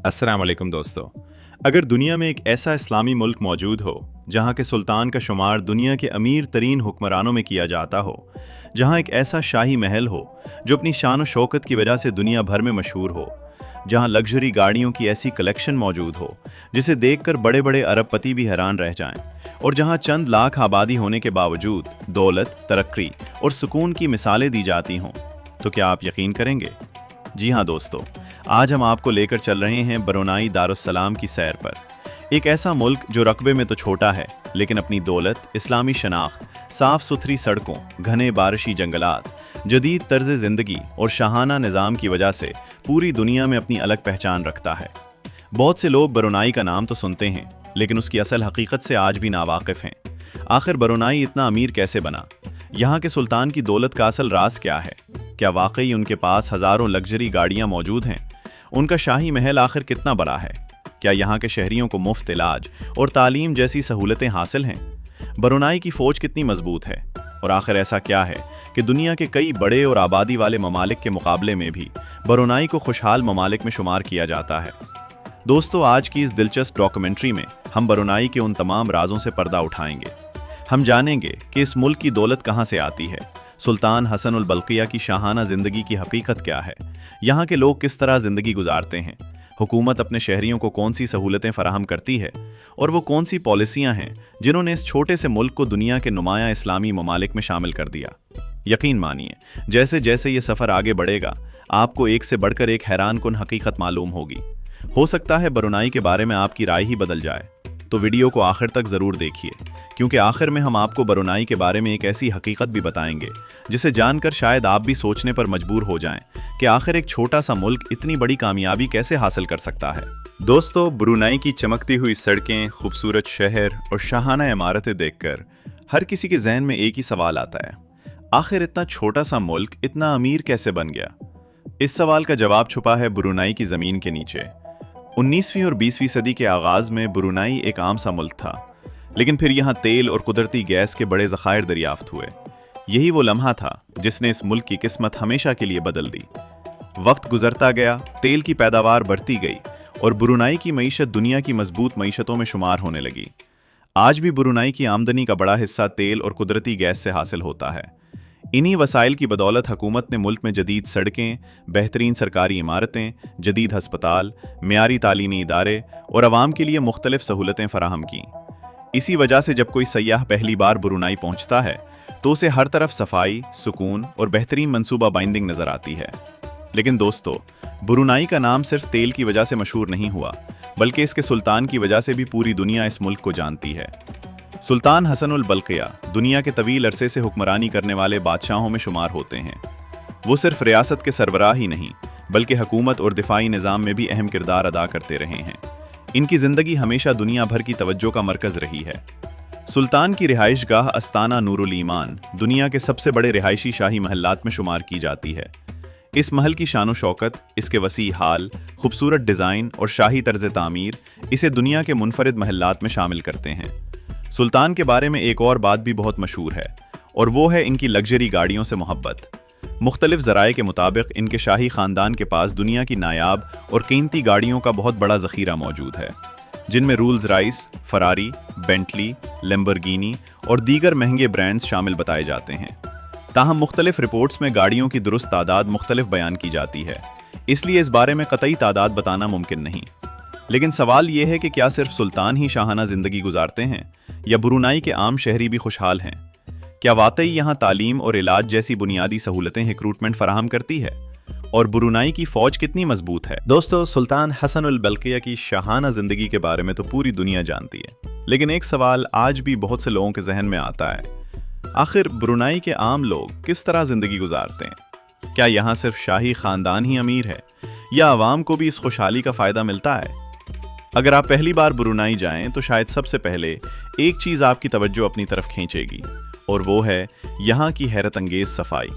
अस्सलाम वालेकुम दोस्तों। अगर दुनिया में एक ऐसा इस्लामी मुल्क मौजूद हो जहाँ के सुल्तान का शुमार दुनिया के अमीर तरीन हुक्मरानों में किया जाता हो, जहाँ एक ऐसा शाही महल हो जो अपनी शान और शौकत की वजह से दुनिया भर में मशहूर हो, जहाँ लग्जरी गाड़ियों की ऐसी कलेक्शन मौजूद हो जिसे देखकर बड़े बड़े अरबपति भी हैरान रह जाएं, और जहाँ चंद लाख आबादी होने के बावजूद दौलत, तरक्की और सुकून की मिसालें दी जाती हों, तो क्या आप यकीन करेंगे? जी हाँ दोस्तों, आज हम आपको लेकर चल रहे हैं ब्रुनाई दारुस्सलाम की सैर पर। एक ऐसा मुल्क जो रकबे में तो छोटा है, लेकिन अपनी दौलत, इस्लामी शनाख्त, साफ सुथरी सड़कों, घने बारिशी जंगलात, जदीद तर्ज ज़िंदगी और शाहाना निज़ाम की वजह से पूरी दुनिया में अपनी अलग पहचान रखता है। बहुत से लोग ब्रुनाई का नाम तो सुनते हैं, लेकिन उसकी असल हकीकत से आज भी नावाकिफ़ हैं। आखिर ब्रुनाई इतना अमीर कैसे बना? यहाँ के सुल्तान की दौलत का असल राज क्या है? क्या वाकई उनके पास हज़ारों लग्जरी गाड़ियाँ मौजूद हैं? उनका शाही महल आखिर कितना बड़ा है? क्या यहाँ के शहरियों को मुफ्त इलाज और तालीम जैसी सहूलतें हासिल हैं? ब्रुनाई की फ़ौज कितनी मजबूत है? और आखिर ऐसा क्या है कि दुनिया के कई बड़े और आबादी वाले ममालिक के मुकाबले में भी ब्रुनाई को खुशहाल ममालिक में शुमार किया जाता है? दोस्तों, आज की इस दिलचस्प डॉक्यूमेंट्री में हम ब्रुनाई के उन तमाम राजों से पर्दा उठाएंगे। हम जानेंगे कि इस मुल्क की दौलत कहाँ से आती है, सुल्तान हसन उल बल्किया की शाहाना ज़िंदगी की हकीकत क्या है, यहाँ के लोग किस तरह ज़िंदगी गुजारते हैं, हुकूमत अपने शहरियों को कौन सी सहूलतें फराहम करती है, और वो कौन सी पॉलिसियाँ हैं जिन्होंने इस छोटे से मुल्क को दुनिया के नुमाया इस्लामी ममालिक में शामिल कर दिया। यकीन मानिए, जैसे जैसे ये सफ़र आगे बढ़ेगा, आपको एक से बढ़कर एक हैरान कुन हकीकत मालूम होगी। हो सकता है ब्रुनाई के बारे में आपकी राय ही बदल जाए, तो वीडियो को आखिर तक ज़रूर देखिए, क्योंकि आखिर में हम आपको ब्रुनाई के बारे में एक ऐसी हकीकत भी बताएंगे जिसे जानकर शायद आप भी सोचने पर मजबूर हो जाएं कि आखिर एक छोटा सा मुल्क इतनी बड़ी कामयाबी कैसे हासिल कर सकता है। दोस्तों, ब्रुनाई की चमकती हुई सड़कें, खूबसूरत शहर और शाहाना इमारतें देखकर हर किसी के जहन में एक ही सवाल आता है, आखिर इतना छोटा सा मुल्क इतना अमीर कैसे बन गया? इस सवाल का जवाब छुपा है ब्रुनाई की ज़मीन के नीचे। 19वीं और 20वीं सदी के आगाज़ में ब्रुनाई एक आम सा मुल्क था, लेकिन फिर यहाँ तेल और कुदरती गैस के बड़े ज़खायर दरियाफ्त हुए। यही वो लम्हा था जिसने इस मुल्क की किस्मत हमेशा के लिए बदल दी। वक्त गुजरता गया, तेल की पैदावार बढ़ती गई और ब्रुनाई की मईशत दुनिया की मजबूत मईशतों में शुमार होने लगी। आज भी ब्रुनाई की आमदनी का बड़ा हिस्सा तेल और कुदरती गैस से हासिल होता है। इन्हीं वसाइल की बदौलत हुकूमत ने मुल्क में जदीद सड़कें, बेहतरीन सरकारी इमारतें, जदीद हस्पताल, मियारी तालीमी इदारे और आवाम के लिए मुख्तलिफ सहूलतें फराहम की। इसी वजह से जब कोई सयाह पहली बार ब्रुनाई पहुंचता है तो उसे हर तरफ सफाई, सुकून और बेहतरीन मंसूबा बाइंडिंग नजर आती है। लेकिन दोस्तों, ब्रुनाई का नाम सिर्फ तेल की वजह से मशहूर नहीं हुआ, बल्कि इसके सुल्तान की वजह से भी पूरी दुनिया इस मुल्क को जानती है। सुल्तान हसन उल बल्किया दुनिया के तवील अरसे से हुक्मरानी करने वाले बादशाहों में शुमार होते हैं। वो सिर्फ रियासत के सरबराह ही नहीं, बल्कि हुकूमत और दिफाई निज़ाम में भी अहम किरदार अदा करते रहे हैं। इनकी ज़िंदगी हमेशा दुनिया भर की तवज्जो का मरकज़ रही है। सुल्तान की रिहाइश गाह अस्ताना नूरुल ईमान दुनिया के सबसे बड़े रिहायशी शाही महल्लात में शुमार की जाती है। इस महल की शान शौकत, इसके वसी हाल, खूबसूरत डिज़ाइन और शाही तर्ज तामीर इसे दुनिया के मुनफरिद महल्लात में शामिल करते हैं। सुल्तान के बारे में एक और बात भी बहुत मशहूर है, और वो है इनकी लग्जरी गाड़ियों से मोहब्बत। मुख्तलिफ ज़राए के मुताबिक इनके शाही ख़ानदान के पास दुनिया की नायाब और कीमती गाड़ियों का बहुत बड़ा ज़ख़ीरा मौजूद है, जिनमें Rolls Royce, Ferrari, Bentley, Lamborghini और दीगर महंगे ब्रांड्स शामिल बताए जाते हैं। ताहम मुख्तलिफ रिपोर्ट्स में गाड़ियों की दुरुस्त तादाद मुख्तलिफ बयान की जाती है, इसलिए इस बारे में कतई तादाद बताना मुमकिन नहीं। लेकिन सवाल ये है कि क्या सिर्फ सुल्तान ही शाहाना ज़िंदगी गुजारते हैं, या ब्रुनाई के आम शहरी भी खुशहाल हैं? क्या वाकई यहाँ तालीम और इलाज जैसी बुनियादी सहूलतें रिक्रूटमेंट फराहम करती है? और ब्रुनाई की फ़ौज कितनी मजबूत है? दोस्तों, सुल्तान हसन उल बल्किया की शाहाना ज़िंदगी के बारे में तो पूरी दुनिया जानती है, लेकिन एक सवाल आज भी बहुत से लोगों के जहन में आता है, आखिर ब्रुनाई के आम लोग किस तरह ज़िंदगी गुजारते हैं? क्या यहाँ सिर्फ शाही ख़ानदान ही अमीर है, या आवाम को भी इस खुशहाली का फ़ायदा मिलता है? अगर आप पहली बार ब्रुनाई जाएं तो शायद सबसे पहले एक चीज़ आपकी तवज्जो अपनी तरफ खींचेगी, और वो है यहाँ की हैरत अंगेज़ सफाई।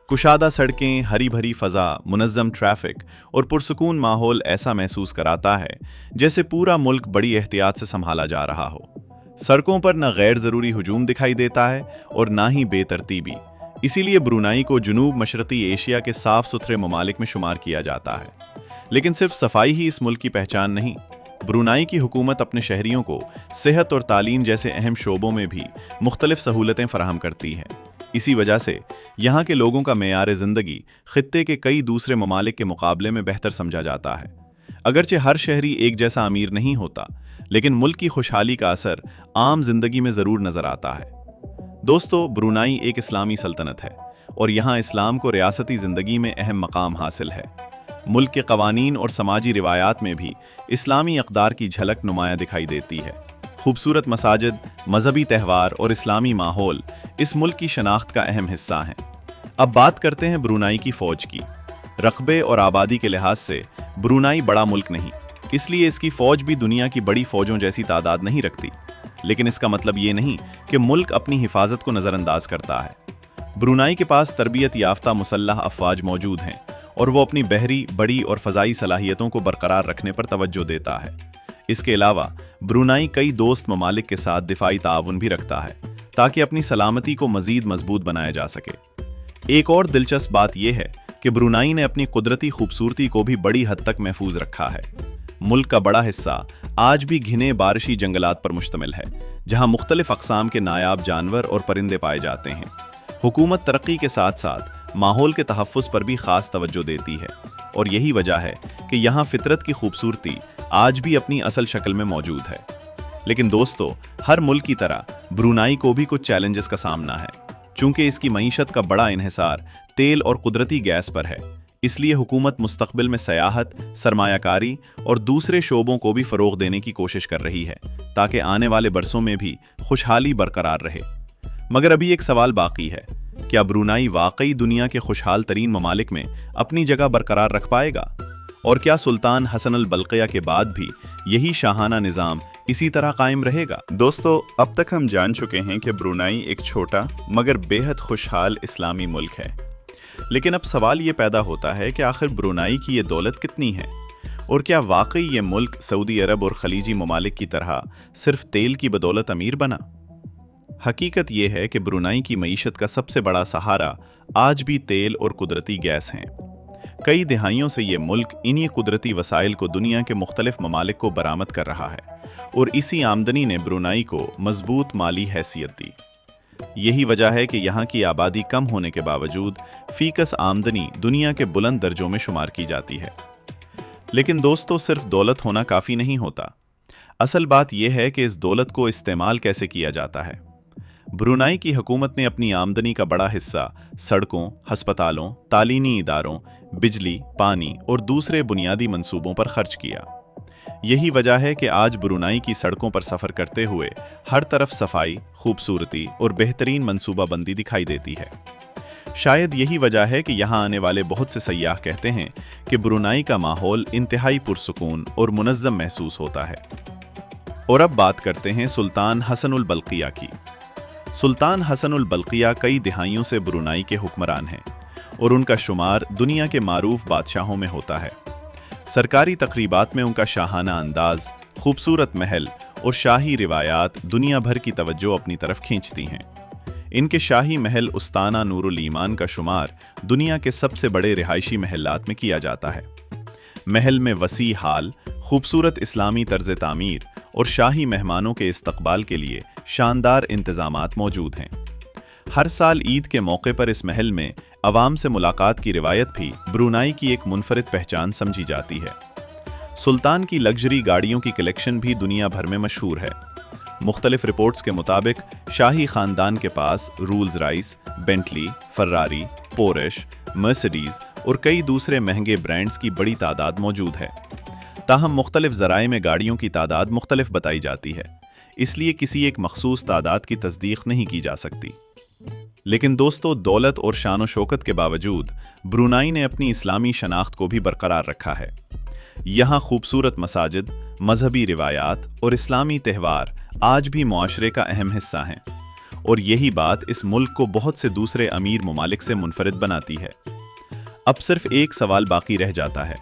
कुशादा सड़कें, हरी भरी फ़ज़ा, मुनज़्ज़म ट्रैफ़िक और पुरसुकून माहौल ऐसा महसूस कराता है जैसे पूरा मुल्क बड़ी एहतियात से संभाला जा रहा हो। सड़कों पर न गैर ज़रूरी हुजूम दिखाई देता है और ना ही बेतरतीबी। इसीलिए ब्रुनाई को जुनूब मशरक़ी एशिया के साफ़ सुथरे ममालिक में शुमार किया जाता है। लेकिन सिर्फ सफाई ही इस मुल्क की पहचान नहीं। ब्रुनाई की हुकूमत अपने शहरियों को सेहत और तालीम जैसे अहम शोबों में भी मुख्तलिफ सहूलतें फराहम करती है। इसी वजह से यहाँ के लोगों का मेयार ज़िंदगी खित्ते के कई दूसरे ममालिक के मुकाबले में बेहतर समझा जाता है। अगरचे हर शहरी एक जैसा अमीर नहीं होता, लेकिन मुल्क की खुशहाली का असर आम जिंदगी में ज़रूर नज़र आता है। दोस्तों, ब्रुनाई एक इस्लामी सल्तनत है और यहाँ इस्लाम को रियासती ज़िंदगी में अहम मकाम हासिल है। मुल्क के कवानीन और समाजी रिवायात में भी इस्लामी अक़दार की झलक नुमाया दिखाई देती है। खूबसूरत मसाजिद, मजहबी त्यौहार और इस्लामी माहौल इस मुल्क की शनाख्त का अहम हिस्सा हैं। अब बात करते हैं ब्रुनाई की फ़ौज की। रकबे और आबादी के लिहाज से ब्रुनाई बड़ा मुल्क नहीं, इसलिए इसकी फ़ौज भी दुनिया की बड़ी फ़ौजों जैसी तादाद नहीं रखती। लेकिन इसका मतलब ये नहीं कि मुल्क अपनी हिफाजत को नज़रअंदाज करता है। ब्रुनाई के पास तरबियत याफ्ता मुसल्लह अफ़वाज मौजूद हैं और वो अपनी बहरी, बड़ी और फ़ज़ाई सलाहियतों को बरकरार रखने पर तवज्जो देता है। इसके अलावा ब्रुनाई कई दोस्त ममालिक के साथ दिफाई ताउन भी रखता है ताकि अपनी सलामती को मज़ीद मजबूत बनाया जा सके। एक और दिलचस्प बात यह है कि ब्रुनाई ने अपनी कुदरती खूबसूरती को भी बड़ी हद तक महफूज रखा है। मुल्क का बड़ा हिस्सा आज भी घने बारिशी जंगलात पर मुश्तमिल है, जहां मुख्तलिफ अक़साम के नायाब जानवर और परिंदे पाए जाते हैं। हुकूमत तरक्की के साथ साथ माहौल के तहफ़्फ़ुज़ पर भी ख़ास तवज्जो देती है और यही वजह है कि यहाँ फ़ितरत की खूबसूरती आज भी अपनी असल शक्ल में मौजूद है। लेकिन दोस्तों, हर मुल्क की तरह ब्रुनाई को भी कुछ चैलेंजेस का सामना है। चूँकि इसकी मईशत का बड़ा इन्हिसार तेल और कुदरती गैस पर है, इसलिए हुकूमत मुस्तक़बिल में सयाहत, सरमायाकारी और दूसरे शोबों को भी फ़रोग़ देने की कोशिश कर रही है ताकि आने वाले बरसों में भी खुशहाली बरकरार रहे। मगर अभी एक सवाल बाकी है, क्या ब्रुनाई वाकई दुनिया के खुशहाल तरीन ममालिक में अपनी जगह बरकरार रख पाएगा? और क्या सुल्तान हसन अल बल्क़िया के बाद भी यही शाहाना निज़ाम इसी तरह कायम रहेगा? दोस्तों, अब तक हम जान चुके हैं कि ब्रुनाई एक छोटा मगर बेहद खुशहाल इस्लामी मुल्क है। लेकिन अब सवाल ये पैदा होता है कि आखिर ब्रुनाई की ये दौलत कितनी है और क्या वाकई ये मुल्क सऊदी अरब और खलीजी ममालिक की तरह सिर्फ तेल की बदौलत अमीर बना? हकीकत ये है कि ब्रुनाई की मईशत का सबसे बड़ा सहारा आज भी तेल और कुदरती गैस हैं। कई दिहाइयों से ये मुल्क इन्हीं कुदरती वसाइल को दुनिया के मुख्तलिफ ममालिक को बरामद कर रहा है और इसी आमदनी ने ब्रुनाई को मजबूत माली हैसियत दी। यही वजह है कि यहाँ की आबादी कम होने के बावजूद फीकस आमदनी दुनिया के बुलंद दर्जों में शुमार की जाती है। लेकिन दोस्तों, सिर्फ दौलत होना काफ़ी नहीं होता। असल बात यह है कि इस दौलत को इस्तेमाल कैसे किया जाता है। ब्रुनाई की हुकूमत ने अपनी आमदनी का बड़ा हिस्सा सड़कों, हस्पतालों, तालीमी इदारों, बिजली, पानी और दूसरे बुनियादी मंसूबों पर खर्च किया। यही वजह है कि आज ब्रुनाई की सड़कों पर सफ़र करते हुए हर तरफ सफाई, खूबसूरती और बेहतरीन मंसूबाबंदी दिखाई देती है। शायद यही वजह है कि यहाँ आने वाले बहुत से सयाह कहते हैं कि ब्रुनाई का माहौल इंतहाई पुरसुकून और मुनज़्ज़म महसूस होता है। और अब बात करते हैं सुल्तान हसन अल बल्क़िया की। सुल्तान हसन अल बल्क़िया कई दिहाइयों से ब्रुनाई के हुक्मरान हैं और उनका शुमार दुनिया के मारूफ बादशाहों में होता है। सरकारी तकरीबात में उनका शाहाना अंदाज, खूबसूरत महल और शाही रिवायात दुनिया भर की तवज्जो अपनी तरफ खींचती हैं। इनके शाही महल उस्ताना नूरुल ईमान का शुमार दुनिया के सबसे बड़े रिहायशी महलात में किया जाता है। महल में वसी हाल, खूबसूरत इस्लामी तर्ज तामीर और शाही मेहमानों के इस्तकबाल के लिए शानदार इंतजामात मौजूद हैं। हर साल ईद के मौके पर इस महल में अवाम से मुलाकात की रिवायत भी ब्रुनाई की एक मुनफरिद पहचान समझी जाती है। सुल्तान की लग्जरी गाड़ियों की कलेक्शन भी दुनिया भर में मशहूर है। मुख्तलिफ रिपोर्ट्स के मुताबिक शाही ख़ानदान के पास Rolls Royce, Bentley, Ferrari, Porsche, Mercedes और कई दूसरे महंगे ब्रांड्स की बड़ी तादाद मौजूद है। ताहम मुख्तलिफ ज़राए में गाड़ियों की तादाद मुख्तलिफ बताई जाती है, इसलिए किसी एक मखसूस तादाद की तस्दीक नहीं की जा सकती। लेकिन दोस्तों, दौलत और शान व शौकत के बावजूद ब्रुनाई ने अपनी इस्लामी शनाख्त को भी बरकरार रखा है। यहाँ खूबसूरत मसाजिद, मजहबी रिवायात और इस्लामी त्यौहार आज भी मुआशरे का अहम हिस्सा हैं और यही बात इस मुल्क को बहुत से दूसरे अमीर ममालिक से मुनफरिद बनाती है। अब सिर्फ एक सवाल बाकी रह जाता है,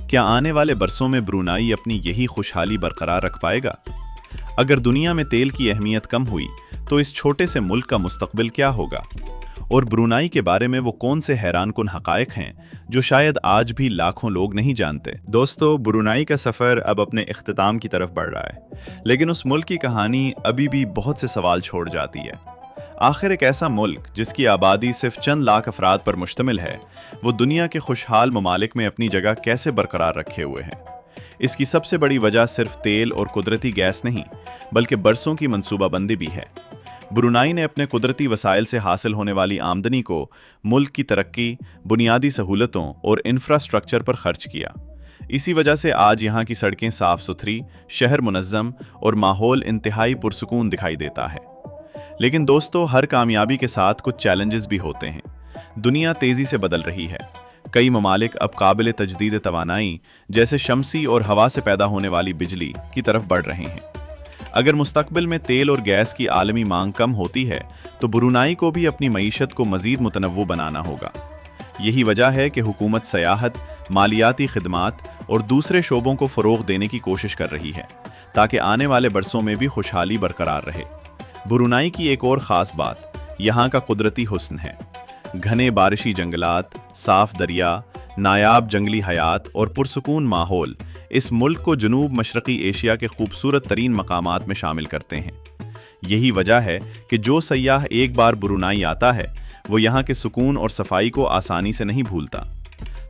क्या आने वाले बरसों में ब्रुनाई अपनी यही खुशहाली बरकरार रख पाएगा? अगर दुनिया में तेल की अहमियत कम हुई तो इस छोटे से मुल्क का मुस्तकबिल क्या होगा? और ब्रुनाई के बारे में वो कौन से हैरान कुन हकायक हैं जो शायद आज भी लाखों लोग नहीं जानते। दोस्तों, ब्रुनाई का सफ़र अब अपने इख्तिताम की तरफ बढ़ रहा है, लेकिन उस मुल्क की कहानी अभी भी बहुत से सवाल छोड़ जाती है। आखिर एक ऐसा मुल्क जिसकी आबादी सिर्फ चंद लाख अफराद पर मुश्तमिल है, वो दुनिया के खुशहाल ममालिक में अपनी जगह कैसे बरकरार रखे हुए हैं? इसकी सबसे बड़ी वजह सिर्फ तेल और कुदरती गैस नहीं, बल्कि बरसों की मंसूबाबंदी भी है। ब्रुनाई ने अपने कुदरती वसाइल से हासिल होने वाली आमदनी को मुल्क की तरक्की, बुनियादी सहूलतों और इंफ्रास्ट्रक्चर पर खर्च किया। इसी वजह से आज यहाँ की सड़कें साफ सुथरी, शहर मुनज़्ज़म और माहौल इंतहाई पुरसुकून दिखाई देता है। लेकिन दोस्तों, हर कामयाबी के साथ कुछ चैलेंजेस भी होते हैं। दुनिया तेज़ी से बदल रही है। कई ममालिक अब काबिल तजदीद तवानाई जैसे शमसी और हवा से पैदा होने वाली बिजली की तरफ बढ़ रहे हैं। अगर मुस्तकबिल में तेल और गैस की आलमी मांग कम होती है तो ब्रुनाई को भी अपनी मईशत को मज़ीद मुतनव्वु बनाना होगा। यही वजह है कि हुकूमत सयाहत, मालियाती खिदमात और दूसरे शोबों को फ़रोग़ देने की कोशिश कर रही है ताकि आने वाले बरसों में भी खुशहाली बरकरार रहे। ब्रुनाई की एक और ख़ास बात यहाँ का कुदरती हुस्न है। घने बारिशी जंगलात, साफ दरिया, नायाब जंगली हयात और पुरसुकून माहौल इस मुल्क को जनूब मशरक़ी एशिया के खूबसूरत तरीन मकामात में शामिल करते हैं। यही वजह है कि जो सयाह एक बार ब्रुनाई आता है वो यहाँ के सुकून और सफाई को आसानी से नहीं भूलता।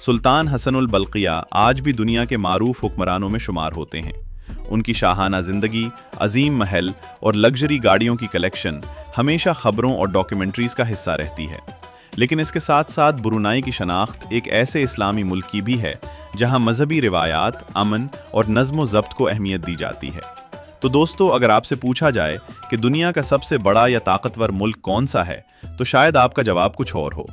सुल्तान हसनुल बल्किया आज भी दुनिया के मारूफ हुक्मरानों में शुमार होते हैं। उनकी शाहाना ज़िंदगी, अजीम महल और लग्जरी गाड़ियों की कलेक्शन हमेशा खबरों और डॉक्यूमेंट्रीज़ का हिस्सा रहती है। लेकिन इसके साथ साथ ब्रुनाई की शनाख्त एक ऐसे इस्लामी मुल्क की भी है जहां मजहबी रिवायात, अमन और नज़्म व ज़ब्त को अहमियत दी जाती है। तो दोस्तों, अगर आपसे पूछा जाए कि दुनिया का सबसे बड़ा या ताकतवर मुल्क कौन सा है, तो शायद आपका जवाब कुछ और हो।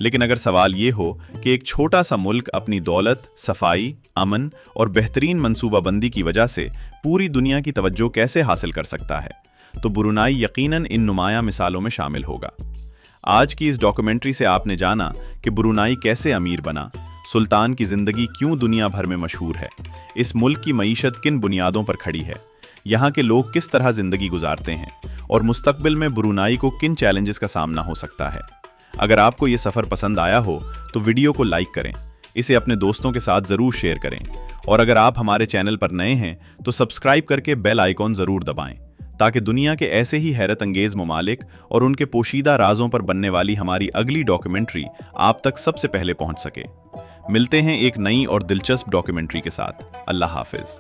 लेकिन अगर सवाल ये हो कि एक छोटा सा मुल्क अपनी दौलत, सफाई, अमन और बेहतरीन मंसूबाबंदी की वजह से पूरी दुनिया की तवज्जो कैसे हासिल कर सकता है, तो ब्रुनाई यकीनन इन नुमाया मिसालों में शामिल होगा। आज की इस डॉक्यूमेंट्री से आपने जाना कि ब्रुनाई कैसे अमीर बना, सुल्तान की ज़िंदगी क्यों दुनिया भर में मशहूर है, इस मुल्क की मईशत किन बुनियादों पर खड़ी है, यहाँ के लोग किस तरह ज़िंदगी गुजारते हैं और मुस्तकबिल में ब्रुनाई को किन चैलेंजेस का सामना हो सकता है। अगर आपको ये सफ़र पसंद आया हो तो वीडियो को लाइक करें, इसे अपने दोस्तों के साथ ज़रूर शेयर करें और अगर आप हमारे चैनल पर नए हैं तो सब्सक्राइब करके बेल आइकॉन ज़रूर दबाएं ताकि दुनिया के ऐसे ही हैरत अंगेज़ ममालिक और उनके पोशीदा राजों पर बनने वाली हमारी अगली डॉक्यूमेंट्री आप तक सबसे पहले पहुंच सके। मिलते हैं एक नई और दिलचस्प डॉक्यूमेंट्री के साथ। अल्लाह हाफिज़।